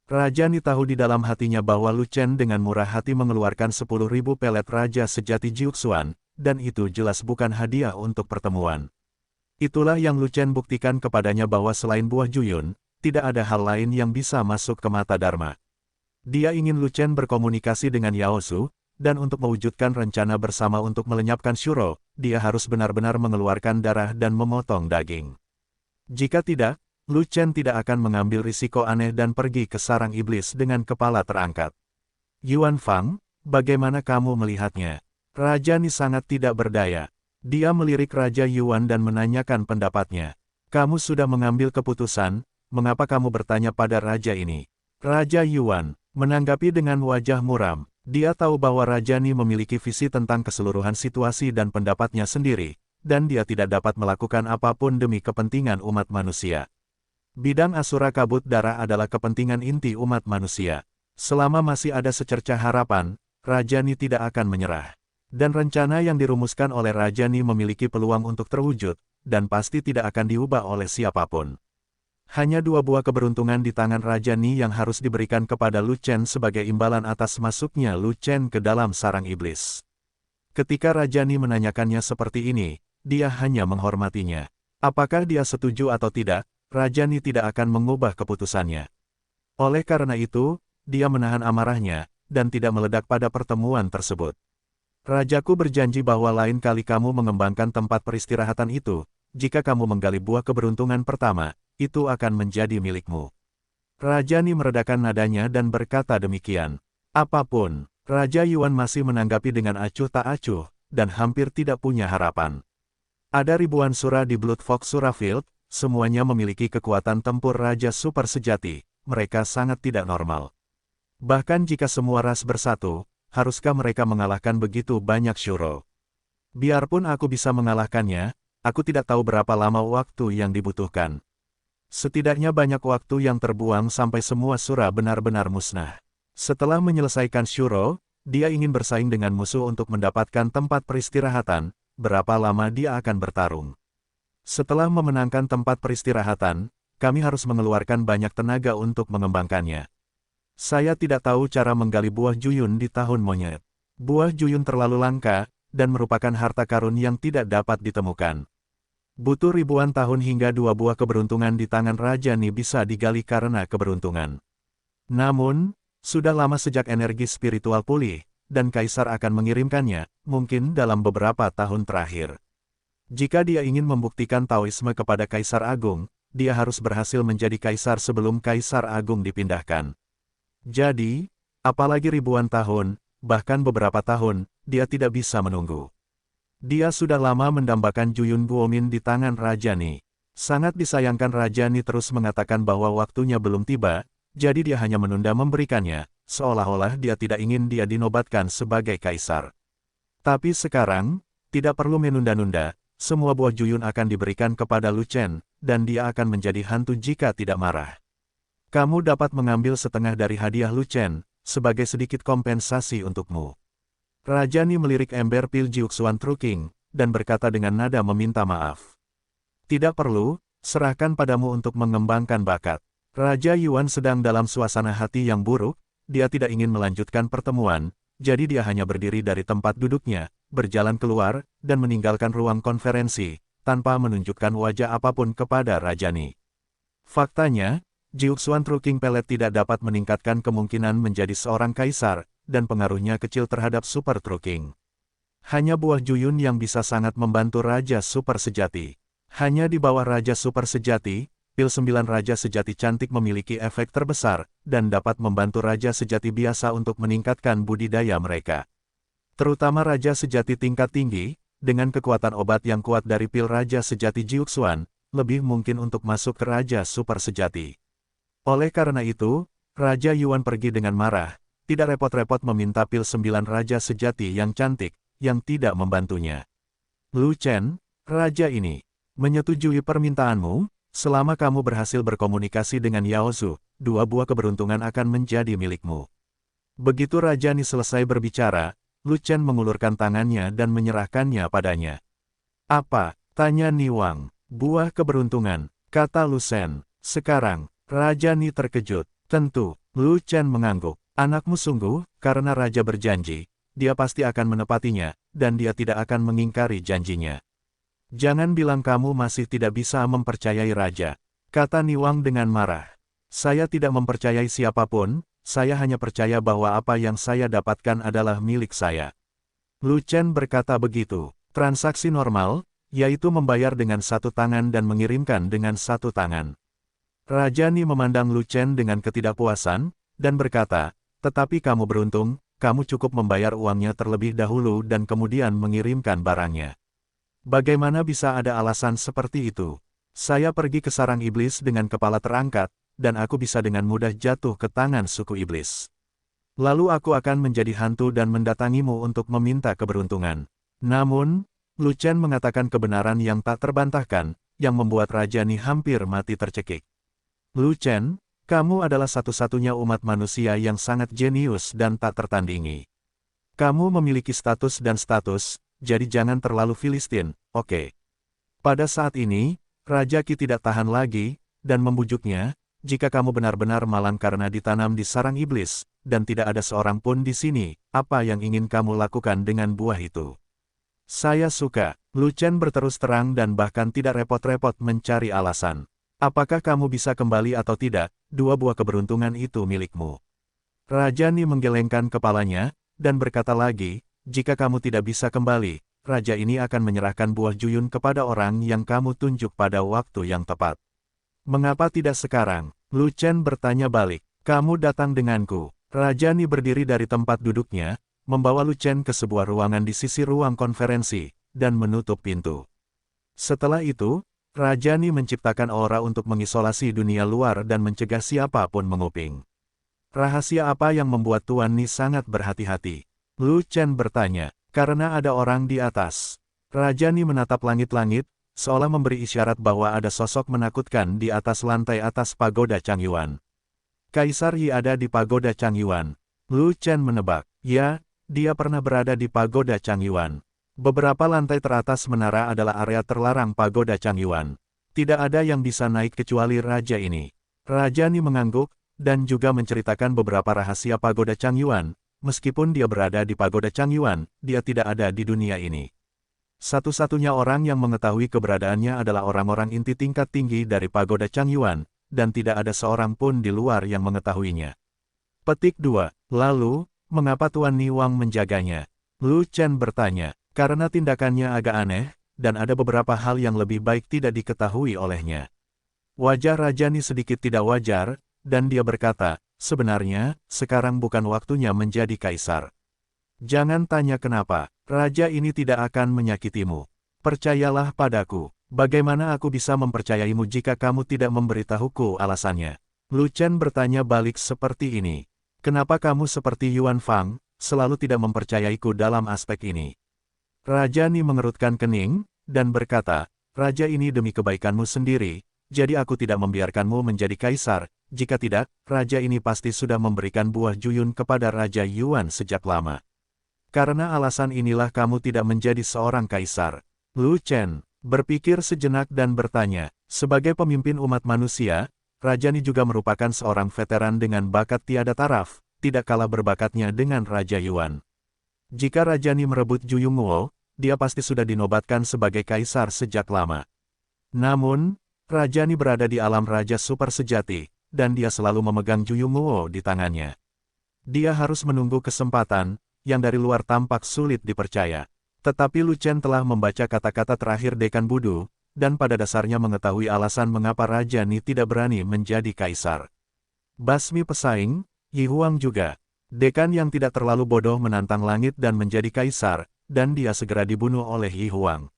Raja Ni tahu di dalam hatinya bahwa Lu Chen dengan murah hati mengeluarkan 10.000 pelet raja sejati Jiu Xuan, dan itu jelas bukan hadiah untuk pertemuan. Itulah yang Lu Chen buktikan kepadanya bahwa selain buah Juyun, tidak ada hal lain yang bisa masuk ke mata Dharma. Dia ingin Lu Chen berkomunikasi dengan Yao Su, dan untuk mewujudkan rencana bersama untuk melenyapkan Shuro, dia harus benar-benar mengeluarkan darah dan memotong daging. Jika tidak, Lu Chen tidak akan mengambil risiko aneh dan pergi ke sarang iblis dengan kepala terangkat. Yuan Fang, bagaimana kamu melihatnya? Raja Ni sangat tidak berdaya. Dia melirik Raja Yuan dan menanyakan pendapatnya. Kamu sudah mengambil keputusan, mengapa kamu bertanya pada raja ini? Raja Yuan menanggapi dengan wajah muram. Dia tahu bahwa Raja Ni memiliki visi tentang keseluruhan situasi dan pendapatnya sendiri, dan dia tidak dapat melakukan apapun demi kepentingan umat manusia. Bidang Asura Kabut Darah adalah kepentingan inti umat manusia. Selama masih ada secercah harapan, Raja Ni tidak akan menyerah. Dan rencana yang dirumuskan oleh Raja Ni memiliki peluang untuk terwujud, dan pasti tidak akan diubah oleh siapapun. Hanya 2 buah keberuntungan di tangan Raja Ni yang harus diberikan kepada Lu Chen sebagai imbalan atas masuknya Lu Chen ke dalam sarang iblis. Ketika Raja Ni menanyakannya seperti ini, dia hanya menghormatinya. Apakah dia setuju atau tidak, Raja Ni tidak akan mengubah keputusannya. Oleh karena itu, dia menahan amarahnya, dan tidak meledak pada pertemuan tersebut. Rajaku berjanji bahwa lain kali kamu mengembangkan tempat peristirahatan itu, jika kamu menggali buah keberuntungan pertama, itu akan menjadi milikmu. Raja Ni meredakan nadanya dan berkata demikian. Apapun, Raja Yuan masih menanggapi dengan acuh tak acuh, dan hampir tidak punya harapan. Ada ribuan sura di Blood Fox Surafield, semuanya memiliki kekuatan tempur Raja Super sejati, mereka sangat tidak normal. Bahkan jika semua ras bersatu, haruskah mereka mengalahkan begitu banyak Shuro? Biarpun aku bisa mengalahkannya, aku tidak tahu berapa lama waktu yang dibutuhkan. Setidaknya banyak waktu yang terbuang sampai semua sura benar-benar musnah. Setelah menyelesaikan Shuro, dia ingin bersaing dengan musuh untuk mendapatkan tempat peristirahatan, berapa lama dia akan bertarung. Setelah memenangkan tempat peristirahatan, kami harus mengeluarkan banyak tenaga untuk mengembangkannya. Saya tidak tahu cara menggali buah Juyun di tahun monyet. Buah Juyun terlalu langka, dan merupakan harta karun yang tidak dapat ditemukan. Butuh ribuan tahun hingga 2 buah keberuntungan di tangan Raja Ni bisa digali karena keberuntungan. Namun, sudah lama sejak energi spiritual pulih, dan Kaisar akan mengirimkannya, mungkin dalam beberapa tahun terakhir. Jika dia ingin membuktikan Taoisme kepada Kaisar Agung, dia harus berhasil menjadi Kaisar sebelum Kaisar Agung dipindahkan. Jadi, apalagi ribuan tahun, bahkan beberapa tahun, dia tidak bisa menunggu. Dia sudah lama mendambakan Juyun Guomin di tangan Raja Ni. Sangat disayangkan Raja Ni terus mengatakan bahwa waktunya belum tiba, jadi dia hanya menunda memberikannya, seolah-olah dia tidak ingin dia dinobatkan sebagai kaisar. Tapi sekarang, tidak perlu menunda-nunda, semua buah Juyun akan diberikan kepada Lu Chen, dan dia akan menjadi hantu jika tidak marah. Kamu dapat mengambil setengah dari hadiah Lu Chen, sebagai sedikit kompensasi untukmu. Raja Ni melirik ember pil Jiuxuan Truking, dan berkata dengan nada meminta maaf. Tidak perlu, serahkan padamu untuk mengembangkan bakat. Raja Yuan sedang dalam suasana hati yang buruk, dia tidak ingin melanjutkan pertemuan, jadi dia hanya berdiri dari tempat duduknya, berjalan keluar, dan meninggalkan ruang konferensi, tanpa menunjukkan wajah apapun kepada Raja Ni. Faktanya, Jiuxuan Truking Pelet tidak dapat meningkatkan kemungkinan menjadi seorang kaisar, dan pengaruhnya kecil terhadap Super Truking. Hanya buah Juyun yang bisa sangat membantu Raja Super Sejati. Hanya di bawah Raja Super Sejati, pil 9 Raja Sejati cantik memiliki efek terbesar, dan dapat membantu Raja Sejati biasa untuk meningkatkan budidaya mereka. Terutama Raja Sejati tingkat tinggi, dengan kekuatan obat yang kuat dari pil Raja Sejati Jiuxuan, lebih mungkin untuk masuk ke Raja Super Sejati. Oleh karena itu, Raja Yuan pergi dengan marah, tidak repot-repot meminta pil 9 Raja Sejati yang cantik, yang tidak membantunya. Lu Chen, Raja ini, menyetujui permintaanmu, selama kamu berhasil berkomunikasi dengan Yao Zhu, 2 buah keberuntungan akan menjadi milikmu. Begitu Raja Ni selesai berbicara, Lu Chen mengulurkan tangannya dan menyerahkannya padanya. Apa? Tanya Ni Wang. Buah keberuntungan, kata Lu Shen. Sekarang, Raja Ni terkejut. Tentu, Lu Chen mengangguk. Anakmu sungguh, karena Raja berjanji, dia pasti akan menepatinya, dan dia tidak akan mengingkari janjinya. Jangan bilang kamu masih tidak bisa mempercayai Raja, kata Ni Wang dengan marah. Saya tidak mempercayai siapapun, saya hanya percaya bahwa apa yang saya dapatkan adalah milik saya. Lu Chen berkata begitu. Transaksi normal, yaitu membayar dengan satu tangan dan mengirimkan dengan satu tangan. Raja Ni memandang Lu Chen dengan ketidakpuasan, dan berkata, tetapi kamu beruntung, kamu cukup membayar uangnya terlebih dahulu dan kemudian mengirimkan barangnya. Bagaimana bisa ada alasan seperti itu? Saya pergi ke sarang iblis dengan kepala terangkat, dan aku bisa dengan mudah jatuh ke tangan suku iblis. Lalu aku akan menjadi hantu dan mendatangimu untuk meminta keberuntungan. Namun, Lu Chen mengatakan kebenaran yang tak terbantahkan, yang membuat Raja Ni hampir mati tercekik. Lu Chen, kamu adalah satu-satunya umat manusia yang sangat jenius dan tak tertandingi. Kamu memiliki status dan status, jadi jangan terlalu Filistin, oke? Pada saat ini, Raja Qi tidak tahan lagi, dan membujuknya, jika kamu benar-benar malang karena ditanam di sarang iblis, dan tidak ada seorang pun di sini, apa yang ingin kamu lakukan dengan buah itu? Saya suka. Lu Chen berterus terang dan bahkan tidak repot-repot mencari alasan. Apakah kamu bisa kembali atau tidak, 2 buah keberuntungan itu milikmu. Raja Ni menggelengkan kepalanya, dan berkata lagi, jika kamu tidak bisa kembali, Raja ini akan menyerahkan buah Juyun kepada orang yang kamu tunjuk pada waktu yang tepat. Mengapa tidak sekarang? Lu Chen bertanya balik. Kamu datang denganku. Raja Ni berdiri dari tempat duduknya, membawa Lu Chen ke sebuah ruangan di sisi ruang konferensi, dan menutup pintu. Setelah itu, Raja Ni menciptakan aura untuk mengisolasi dunia luar dan mencegah siapapun menguping. Rahasia apa yang membuat Tuan Ni sangat berhati-hati? Lu Chen bertanya, karena ada orang di atas. Raja Ni menatap langit-langit, seolah memberi isyarat bahwa ada sosok menakutkan di atas lantai atas pagoda Changyuan. Kaisar Yi ada di pagoda Changyuan. Lu Chen menebak, ya, dia pernah berada di pagoda Changyuan. Beberapa lantai teratas menara adalah area terlarang pagoda Changyuan. Tidak ada yang bisa naik kecuali raja ini. Raja Ni mengangguk, dan juga menceritakan beberapa rahasia pagoda Changyuan. Meskipun dia berada di pagoda Changyuan, dia tidak ada di dunia ini. Satu-satunya orang yang mengetahui keberadaannya adalah orang-orang inti tingkat tinggi dari pagoda Changyuan, dan tidak ada seorang pun di luar yang mengetahuinya. Petik 2. Lalu, mengapa Tuan Ni Wang menjaganya? Lu Chen bertanya, karena tindakannya agak aneh, dan ada beberapa hal yang lebih baik tidak diketahui olehnya. Wajah Raja Ni sedikit tidak wajar, dan dia berkata, sebenarnya, sekarang bukan waktunya menjadi kaisar. Jangan tanya kenapa, raja ini tidak akan menyakitimu. Percayalah padaku, Bagaimana aku bisa mempercayaimu jika kamu tidak memberitahuku alasannya? Lu Chen bertanya balik seperti ini. Kenapa kamu seperti Yuan Fang, selalu tidak mempercayaiku dalam aspek ini? Raja Ni mengerutkan kening, dan berkata, Raja ini demi kebaikanmu sendiri, jadi aku tidak membiarkanmu menjadi kaisar, jika tidak, raja ini pasti sudah memberikan buah Juyun kepada Raja Yuan sejak lama. Karena alasan inilah kamu tidak menjadi seorang kaisar. Lu Chen berpikir sejenak dan bertanya, sebagai pemimpin umat manusia, Raja Ni juga merupakan seorang veteran dengan bakat tiada taraf, tidak kalah berbakatnya dengan Raja Yuan. Jika Raja Ni merebut Juyungguo, dia pasti sudah dinobatkan sebagai kaisar sejak lama. Namun, Raja Ni berada di alam raja super sejati, dan dia selalu memegang Juyungguo di tangannya. Dia harus menunggu kesempatan, yang dari luar tampak sulit dipercaya. Tetapi Lu Chen telah membaca kata-kata terakhir Dekan Budu, dan pada dasarnya mengetahui alasan mengapa Raja Ni tidak berani menjadi kaisar. Basmi pesaing, Yi Huang juga. Dekan yang tidak terlalu bodoh menantang langit dan menjadi kaisar, dan dia segera dibunuh oleh Yi Huang.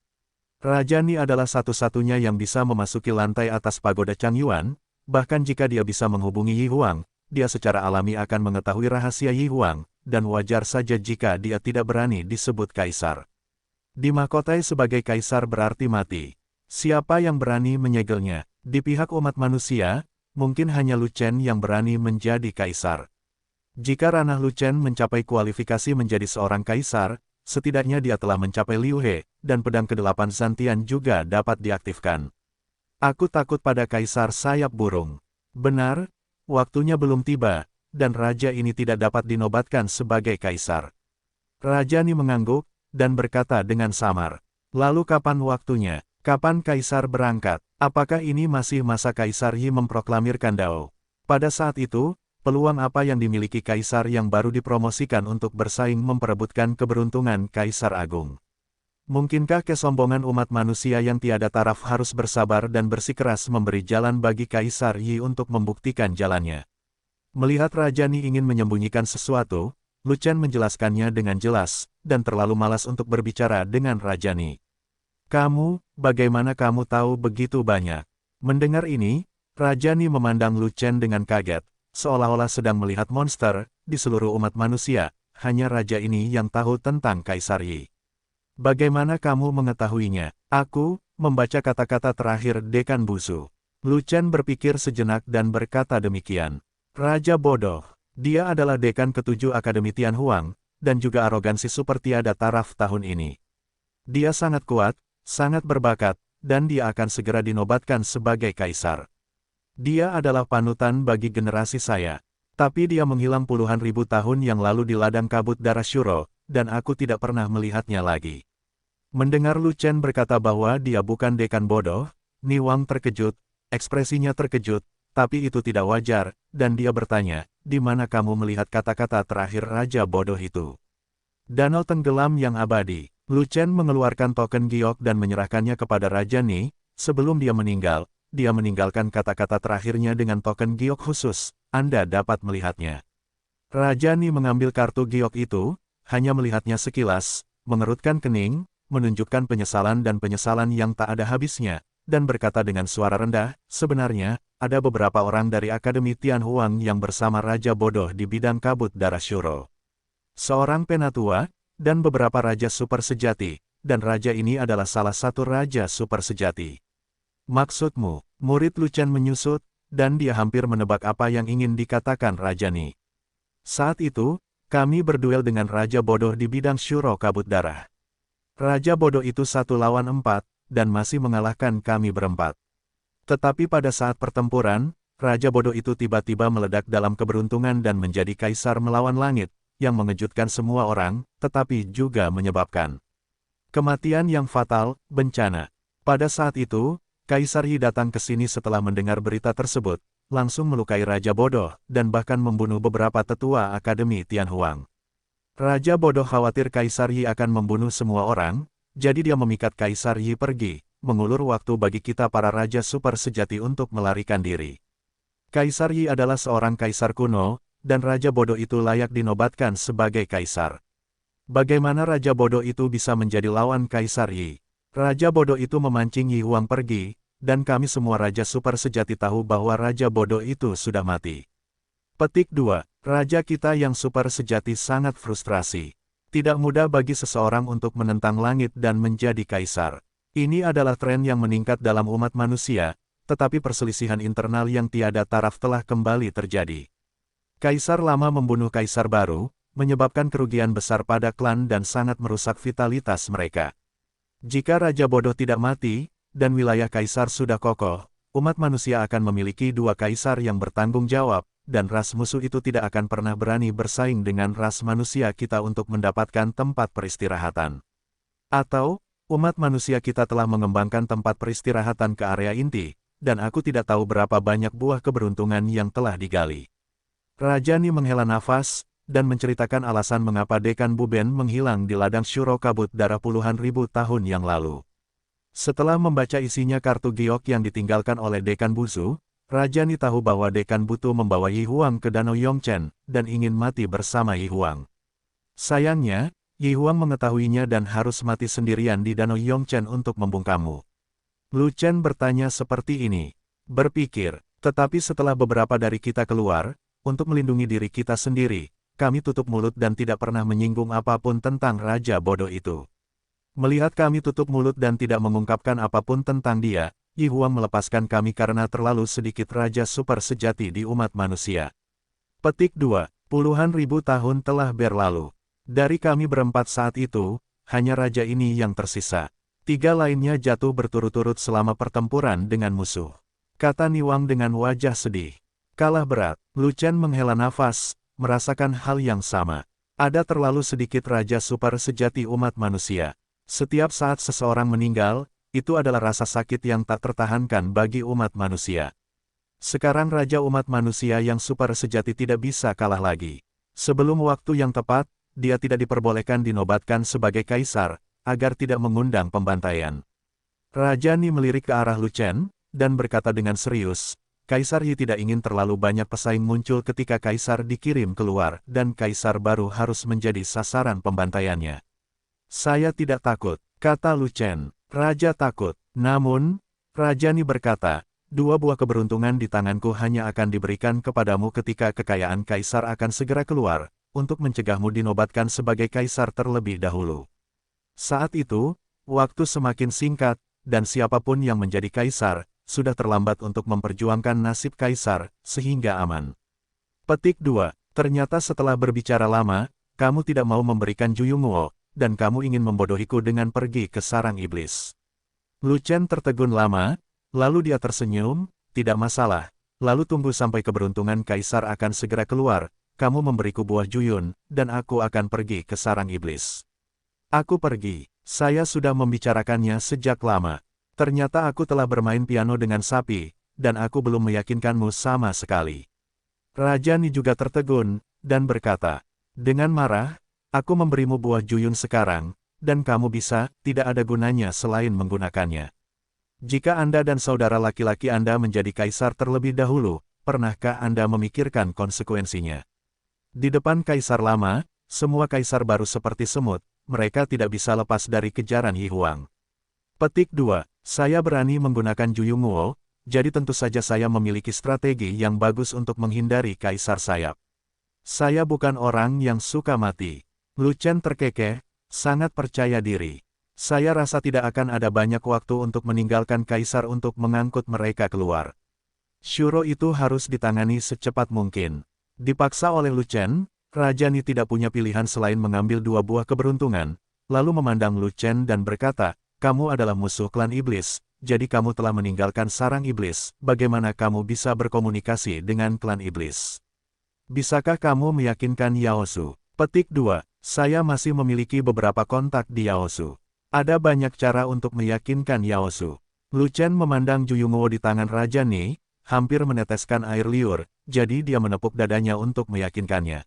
Raja Ni adalah satu-satunya yang bisa memasuki lantai atas pagoda Changyuan, bahkan jika dia bisa menghubungi Yi Huang, dia secara alami akan mengetahui rahasia Yi Huang, dan wajar saja jika dia tidak berani disebut kaisar. Dimahkotai sebagai kaisar berarti mati. Siapa yang berani menyegelnya? Di pihak umat manusia, mungkin hanya Lu Chen yang berani menjadi kaisar. Jika ranah Lu Chen mencapai kualifikasi menjadi seorang kaisar, setidaknya dia telah mencapai Liu He, dan pedang ke-8 Zantian juga dapat diaktifkan. Aku takut pada kaisar sayap burung. Benar, waktunya belum tiba, dan raja ini tidak dapat dinobatkan sebagai kaisar. Raja Ni mengangguk, dan berkata dengan samar. Lalu kapan waktunya? Kapan kaisar berangkat? Apakah ini masih masa Kaisar Yi memproklamirkan Dao? Pada saat itu, peluang apa yang dimiliki kaisar yang baru dipromosikan untuk bersaing memperebutkan keberuntungan Kaisar Agung? Mungkinkah kesombongan umat manusia yang tiada taraf harus bersabar dan bersikeras memberi jalan bagi Kaisar Yi untuk membuktikan jalannya? Melihat Raja Ni ingin menyembunyikan sesuatu, Lu Chen menjelaskannya dengan jelas, dan terlalu malas untuk berbicara dengan Raja Ni. Kamu, bagaimana kamu tahu begitu banyak? Mendengar ini, Raja Ni memandang Lu Chen dengan kaget, seolah-olah sedang melihat monster, di seluruh umat manusia, hanya raja ini yang tahu tentang Kaisar Yi. Bagaimana kamu mengetahuinya? Aku, membaca kata-kata terakhir Dekan Busu. Lu Chen berpikir sejenak dan berkata demikian. Raja bodoh. Dia adalah dekan ke-7 Akademi Tianhuang, dan juga arogansi super tiada taraf tahun ini. Dia sangat kuat, sangat berbakat, dan dia akan segera dinobatkan sebagai kaisar. Dia adalah panutan bagi generasi saya. Tapi dia menghilang puluhan ribu tahun yang lalu di ladang kabut darah Shuro, dan aku tidak pernah melihatnya lagi. Mendengar Lu Chen berkata bahwa dia bukan dekan bodoh, Ni Wang terkejut, ekspresinya terkejut, tapi itu tidak wajar, dan dia bertanya, di mana kamu melihat kata-kata terakhir Raja Bodoh itu? Danau tenggelam yang abadi. Lu Chen mengeluarkan token giok dan menyerahkannya kepada Raja Ni. Sebelum dia meninggalkan kata-kata terakhirnya dengan token giok khusus. Anda dapat melihatnya. Raja Ni mengambil kartu giok itu, hanya melihatnya sekilas, mengerutkan kening, menunjukkan penyesalan yang tak ada habisnya, dan berkata dengan suara rendah, sebenarnya, ada beberapa orang dari Akademi Tianhuang yang bersama Raja Bodoh di bidang kabut darah Shuro. Seorang penatua, dan beberapa raja super sejati, dan raja ini adalah salah satu raja super sejati. Maksudmu? Murid Lu Chen menyusut, dan dia hampir menebak apa yang ingin dikatakan Raja Ni. Saat itu, kami berduel dengan Raja Bodoh di bidang Shuro kabut darah. Raja Bodoh itu 1 lawan 4, dan masih mengalahkan kami berempat. Tetapi pada saat pertempuran, Raja Bodoh itu tiba-tiba meledak dalam keberuntungan dan menjadi kaisar melawan langit, yang mengejutkan semua orang, tetapi juga menyebabkan kematian yang fatal, bencana. Pada saat itu, Kaisar Yi datang ke sini setelah mendengar berita tersebut, langsung melukai Raja Bodoh, dan bahkan membunuh beberapa tetua Akademi Tianhuang. Raja Bodoh khawatir Kaisar Yi akan membunuh semua orang, jadi dia memikat Kaisar Yi pergi, mengulur waktu bagi kita para raja super sejati untuk melarikan diri. Kaisar Yi adalah seorang kaisar kuno, dan Raja Bodoh itu layak dinobatkan sebagai kaisar. Bagaimana Raja Bodoh itu bisa menjadi lawan Kaisar Yi? Raja bodoh itu memancing Yi Huang pergi, dan kami semua Raja Super sejati tahu bahwa Raja bodoh itu sudah mati. Petik 2. Raja kita yang super sejati sangat frustrasi. Tidak mudah bagi seseorang untuk menentang langit dan menjadi kaisar. Ini adalah tren yang meningkat dalam umat manusia, tetapi perselisihan internal yang tiada taraf telah kembali terjadi. Kaisar lama membunuh kaisar baru, menyebabkan kerugian besar pada klan dan sangat merusak vitalitas mereka. Jika Raja bodoh tidak mati, dan wilayah kaisar sudah kokoh, umat manusia akan memiliki dua kaisar yang bertanggung jawab, dan ras musuh itu tidak akan pernah berani bersaing dengan ras manusia kita untuk mendapatkan tempat peristirahatan. Atau, umat manusia kita telah mengembangkan tempat peristirahatan ke area inti, dan aku tidak tahu berapa banyak buah keberuntungan yang telah digali. Raja Ni menghela nafas, dan menceritakan alasan mengapa Dekan Buben menghilang di ladang Shuro Kabut darah puluhan ribu tahun yang lalu. Setelah membaca isinya kartu giok yang ditinggalkan oleh Dekan Buzu, Raja Ni tahu bahwa Dekan Butu membawa Yi Huang ke Danau Yongchen, dan ingin mati bersama Yi Huang. Sayangnya, Yi Huang mengetahuinya dan harus mati sendirian di Danau Yongchen untuk membungkammu. Lu Chen bertanya seperti ini. Berpikir, tetapi setelah beberapa dari kita keluar, untuk melindungi diri kita sendiri, kami tutup mulut dan tidak pernah menyinggung apapun tentang Raja bodoh itu. Melihat kami tutup mulut dan tidak mengungkapkan apapun tentang dia, Yi Huang melepaskan kami karena terlalu sedikit Raja Super sejati di umat manusia. Petik 2. Puluhan ribu tahun telah berlalu. Dari kami berempat saat itu, hanya Raja ini yang tersisa. 3 lainnya jatuh berturut-turut selama pertempuran dengan musuh. Kata Niwang dengan wajah sedih. Kalah berat. Lu Chen menghela nafas, merasakan hal yang sama. Ada terlalu sedikit Raja Super sejati umat manusia. Setiap saat seseorang meninggal, itu adalah rasa sakit yang tak tertahankan bagi umat manusia. Sekarang Raja umat manusia yang super sejati tidak bisa kalah lagi. Sebelum waktu yang tepat, dia tidak diperbolehkan dinobatkan sebagai kaisar, agar tidak mengundang pembantaian. Raja Ni melirik ke arah Lu Chen, dan berkata dengan serius, Kaisar Yi tidak ingin terlalu banyak pesaing muncul ketika kaisar dikirim keluar, dan kaisar baru harus menjadi sasaran pembantaiannya. Saya tidak takut, kata Lu Chen. Raja takut. Namun, Raja Ni berkata, 2 buah keberuntungan di tanganku hanya akan diberikan kepadamu ketika kekayaan kaisar akan segera keluar, untuk mencegahmu dinobatkan sebagai kaisar terlebih dahulu. Saat itu, waktu semakin singkat, dan siapapun yang menjadi kaisar, sudah terlambat untuk memperjuangkan nasib kaisar, sehingga aman. Petik 2. Ternyata setelah berbicara lama, kamu tidak mau memberikan Juyunguo, dan kamu ingin membodohiku dengan pergi ke sarang iblis. Lu Chen tertegun lama, lalu dia tersenyum, tidak masalah, lalu tunggu sampai keberuntungan kaisar akan segera keluar, kamu memberiku buah Juyun, dan aku akan pergi ke sarang iblis. Aku pergi, saya sudah membicarakannya sejak lama. Ternyata aku telah bermain piano dengan sapi, dan aku belum meyakinkanmu sama sekali. Raja Ni juga tertegun, dan berkata, dengan marah, aku memberimu buah Juyun sekarang, dan kamu bisa, tidak ada gunanya selain menggunakannya. Jika Anda dan saudara laki-laki Anda menjadi kaisar terlebih dahulu, pernahkah Anda memikirkan konsekuensinya? Di depan kaisar lama, semua kaisar baru seperti semut, mereka tidak bisa lepas dari kejaran Yi Huang. Petik 2. Saya berani menggunakan Juyunguo, jadi tentu saja saya memiliki strategi yang bagus untuk menghindari kaisar sayap. Saya bukan orang yang suka mati. Lu Chen terkekeh, sangat percaya diri. Saya rasa tidak akan ada banyak waktu untuk meninggalkan kaisar untuk mengangkut mereka keluar. Shuro itu harus ditangani secepat mungkin. Dipaksa oleh Lu Chen, Raja Ni tidak punya pilihan selain mengambil 2 buah keberuntungan, lalu memandang Lu Chen dan berkata, kamu adalah musuh klan iblis, jadi kamu telah meninggalkan sarang iblis, bagaimana kamu bisa berkomunikasi dengan klan iblis? Bisakah kamu meyakinkan Yaosu? Petik 2. Saya masih memiliki beberapa kontak di Yaosu. Ada banyak cara untuk meyakinkan Yaosu. Lu Chen memandang Juyunguo di tangan Raja Ni, hampir meneteskan air liur, jadi dia menepuk dadanya untuk meyakinkannya.